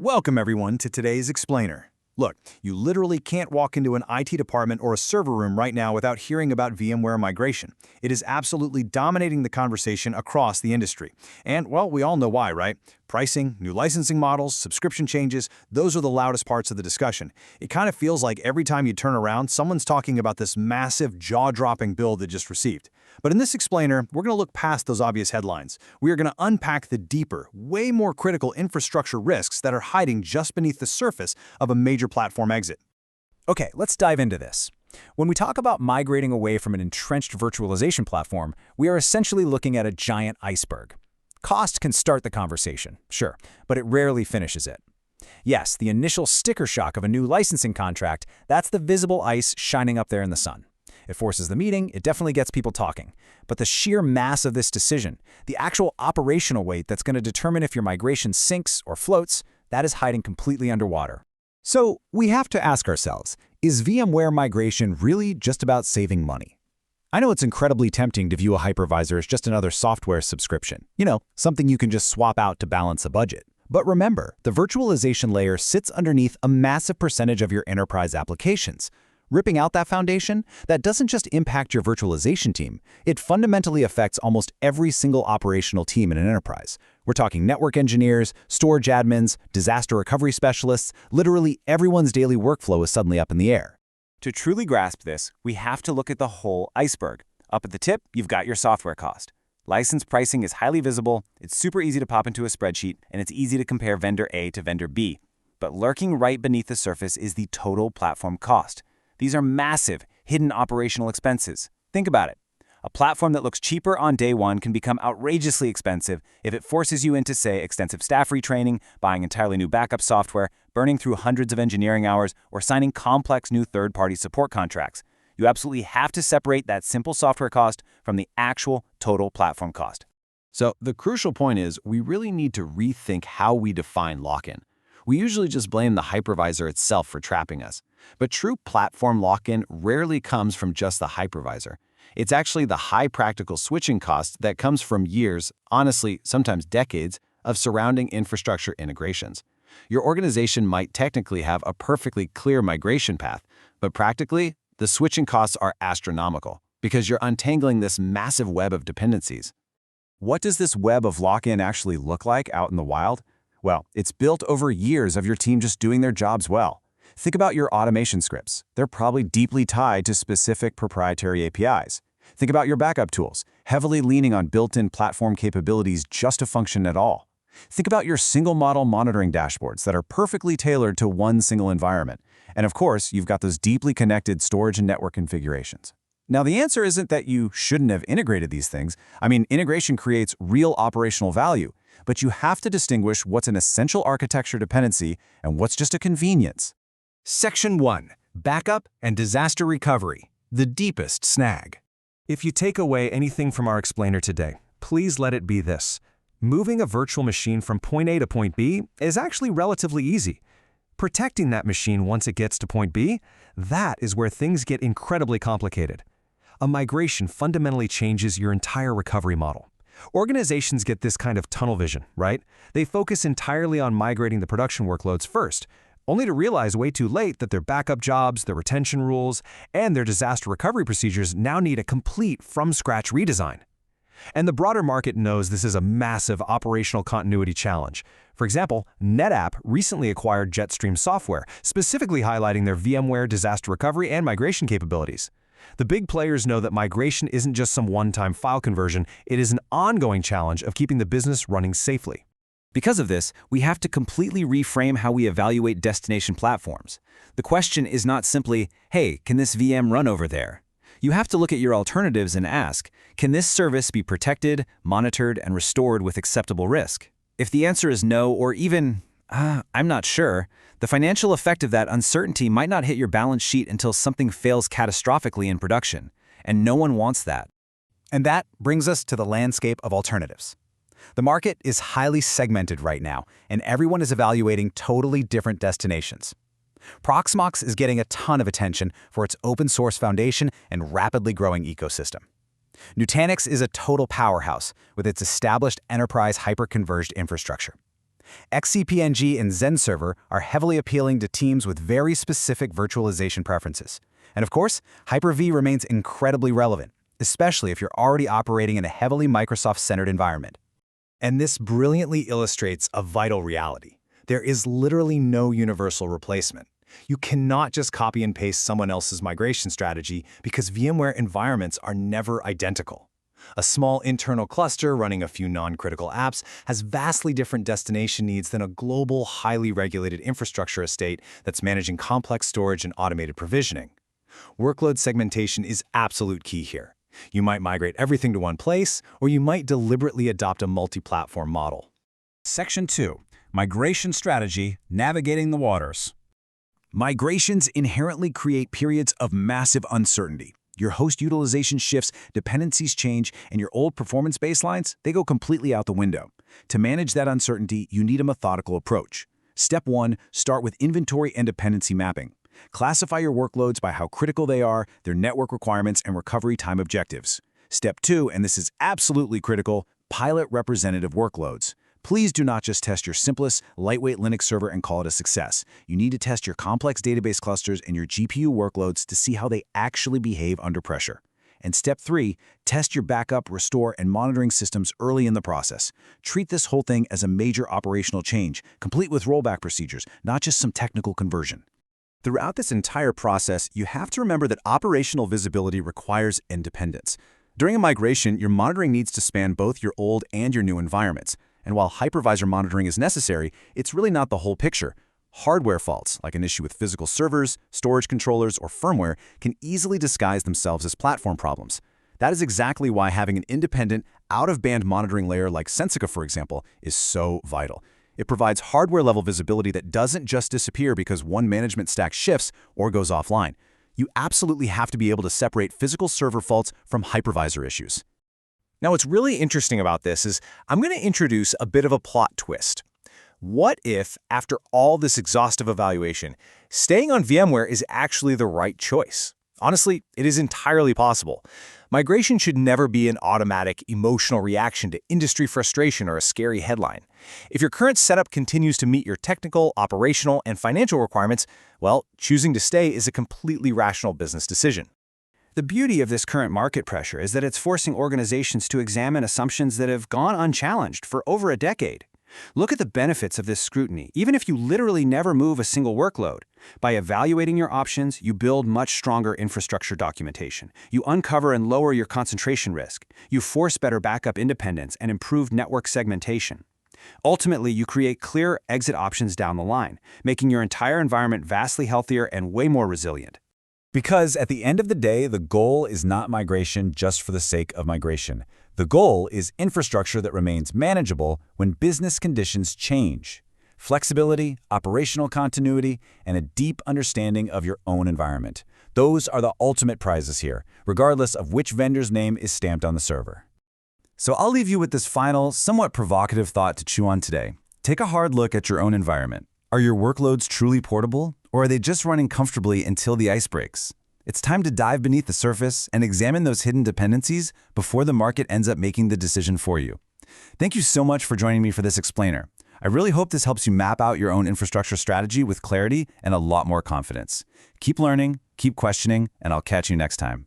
Welcome everyone to today's Explainer. Look, you literally can't walk into an IT department or a server room right now without hearing about VMware migration. It is absolutely dominating the conversation across the industry. And, well, we all know why, right? Pricing, new licensing models, subscription changes, those are the loudest parts of the discussion. It kind of feels like every time you turn around, someone's talking about this massive, jaw-dropping bill they just received. But in this Explainer, we're going to look past those obvious headlines. We are going to unpack the deeper, way more critical infrastructure risks that are hiding just beneath the surface of a major platform exit. Okay, let's dive into this. When we talk about migrating away from an entrenched virtualization platform, we are essentially looking at a giant iceberg. Cost can start the conversation, sure, but it rarely finishes it. Yes, the initial sticker shock of a new licensing contract, that's the visible ice shining up there in the sun. It forces the meeting, it definitely gets people talking. But the sheer mass of this decision, the actual operational weight that's going to determine if your migration sinks or floats, that is hiding completely underwater. So we have to ask ourselves, is VMware migration really just about saving money? I know it's incredibly tempting to view a hypervisor as just another software subscription. You know, something you can just swap out to balance a budget. But remember, the virtualization layer sits underneath a massive percentage of your enterprise applications. Ripping out that foundation, that doesn't just impact your virtualization team, it fundamentally affects almost every single operational team in an enterprise. We're talking network engineers, storage admins, disaster recovery specialists, literally everyone's daily workflow is suddenly up in the air. To truly grasp this, we have to look at the whole iceberg. Up at the tip, you've got your software cost. License pricing is highly visible, it's super easy to pop into a spreadsheet, and it's easy to compare vendor A to vendor B. But lurking right beneath the surface is the total platform cost. These are massive, hidden operational expenses. Think about it. A platform that looks cheaper on day one can become outrageously expensive if it forces you into, say, extensive staff retraining, buying entirely new backup software, burning through hundreds of engineering hours, or signing complex new third-party support contracts. You absolutely have to separate that simple software cost from the actual total platform cost. So the crucial point is we really need to rethink how we define lock-in. We usually just blame the hypervisor itself for trapping us. But true platform lock-in rarely comes from just the hypervisor. It's actually the high practical switching cost that comes from years, honestly, sometimes decades, of surrounding infrastructure integrations. Your organization might technically have a perfectly clear migration path, but practically, the switching costs are astronomical because you're untangling this massive web of dependencies. What does this web of lock-in actually look like out in the wild? Well, it's built over years of your team just doing their jobs well. Think about your automation scripts. They're probably deeply tied to specific proprietary APIs. Think about your backup tools, heavily leaning on built-in platform capabilities just to function at all. Think about your single model monitoring dashboards that are perfectly tailored to one single environment. And of course, you've got those deeply connected storage and network configurations. Now, the answer isn't that you shouldn't have integrated these things. I mean, integration creates real operational value, but you have to distinguish what's an essential architecture dependency and what's just a convenience. Section 1. Backup and Disaster Recovery, the deepest snag. If you take away anything from our explainer today, please let it be this. Moving a virtual machine from point A to point B is actually relatively easy. Protecting that machine once it gets to point B, that is where things get incredibly complicated. A migration fundamentally changes your entire recovery model. Organizations get this kind of tunnel vision, right? They focus entirely on migrating the production workloads first, only to realize way too late that their backup jobs, their retention rules, and their disaster recovery procedures now need a complete from-scratch redesign. And the broader market knows this is a massive operational continuity challenge. For example, NetApp recently acquired Jetstream Software, specifically highlighting their VMware disaster recovery and migration capabilities. The big players know that migration isn't just some one-time file conversion, it is an ongoing challenge of keeping the business running safely. Because of this, we have to completely reframe how we evaluate destination platforms. The question is not simply, hey, can this VM run over there? You have to look at your alternatives and ask, can this service be protected, monitored, and restored with acceptable risk? If the answer is no, or even, I'm not sure, the financial effect of that uncertainty might not hit your balance sheet until something fails catastrophically in production, and no one wants that. And that brings us to the landscape of alternatives. The market is highly segmented right now, and everyone is evaluating totally different destinations. Proxmox is getting a ton of attention for its open-source foundation and rapidly growing ecosystem. Nutanix is a total powerhouse with its established enterprise hyper-converged infrastructure. XCP-ng and Zen Server are heavily appealing to teams with very specific virtualization preferences. And of course, Hyper-V remains incredibly relevant, especially if you're already operating in a heavily Microsoft-centered environment. And this brilliantly illustrates a vital reality. There is literally no universal replacement. You cannot just copy and paste someone else's migration strategy because VMware environments are never identical. A small internal cluster running a few non-critical apps has vastly different destination needs than a global, highly regulated infrastructure estate that's managing complex storage and automated provisioning. Workload segmentation is absolute key here. You might migrate everything to one place, or you might deliberately adopt a multi-platform model. Section 2. Migration Strategy, Navigating the Waters. Migrations inherently create periods of massive uncertainty. Your host utilization shifts, dependencies change, and your old performance baselines, they go completely out the window. To manage that uncertainty, you need a methodical approach. Step 1, start with inventory and dependency mapping. Classify your workloads by how critical they are, their network requirements, and recovery time objectives. Step 2, and this is absolutely critical, pilot representative workloads. Please do not just test your simplest, lightweight Linux server and call it a success. You need to test your complex database clusters and your GPU workloads to see how they actually behave under pressure. And step 3, test your backup, restore, and monitoring systems early in the process. Treat this whole thing as a major operational change, complete with rollback procedures, not just some technical conversion. Throughout this entire process, you have to remember that operational visibility requires independence. During a migration, your monitoring needs to span both your old and your new environments. And while hypervisor monitoring is necessary, it's really not the whole picture. Hardware faults, like an issue with physical servers, storage controllers, or firmware, can easily disguise themselves as platform problems. That is exactly why having an independent, out-of-band monitoring layer like Sensica, for example, is so vital. It provides hardware-level visibility that doesn't just disappear because one management stack shifts or goes offline. You absolutely have to be able to separate physical server faults from hypervisor issues. Now, what's really interesting about this is I'm going to introduce a bit of a plot twist. What if, after all this exhaustive evaluation, staying on VMware is actually the right choice? Honestly, it is entirely possible. Migration should never be an automatic, emotional reaction to industry frustration or a scary headline. If your current setup continues to meet your technical, operational, and financial requirements, well, choosing to stay is a completely rational business decision. The beauty of this current market pressure is that it's forcing organizations to examine assumptions that have gone unchallenged for over a decade. Look at the benefits of this scrutiny, even if you literally never move a single workload. By evaluating your options, you build much stronger infrastructure documentation. You uncover and lower your concentration risk. You force better backup independence and improved network segmentation. Ultimately, you create clear exit options down the line, making your entire environment vastly healthier and way more resilient. Because at the end of the day, the goal is not migration just for the sake of migration. The goal is infrastructure that remains manageable when business conditions change. Flexibility, operational continuity, and a deep understanding of your own environment. Those are the ultimate prizes here, regardless of which vendor's name is stamped on the server. So I'll leave you with this final, somewhat provocative thought to chew on today. Take a hard look at your own environment. Are your workloads truly portable, or are they just running comfortably until the ice breaks? It's time to dive beneath the surface and examine those hidden dependencies before the market ends up making the decision for you. Thank you so much for joining me for this explainer. I really hope this helps you map out your own infrastructure strategy with clarity and a lot more confidence. Keep learning, keep questioning, and I'll catch you next time.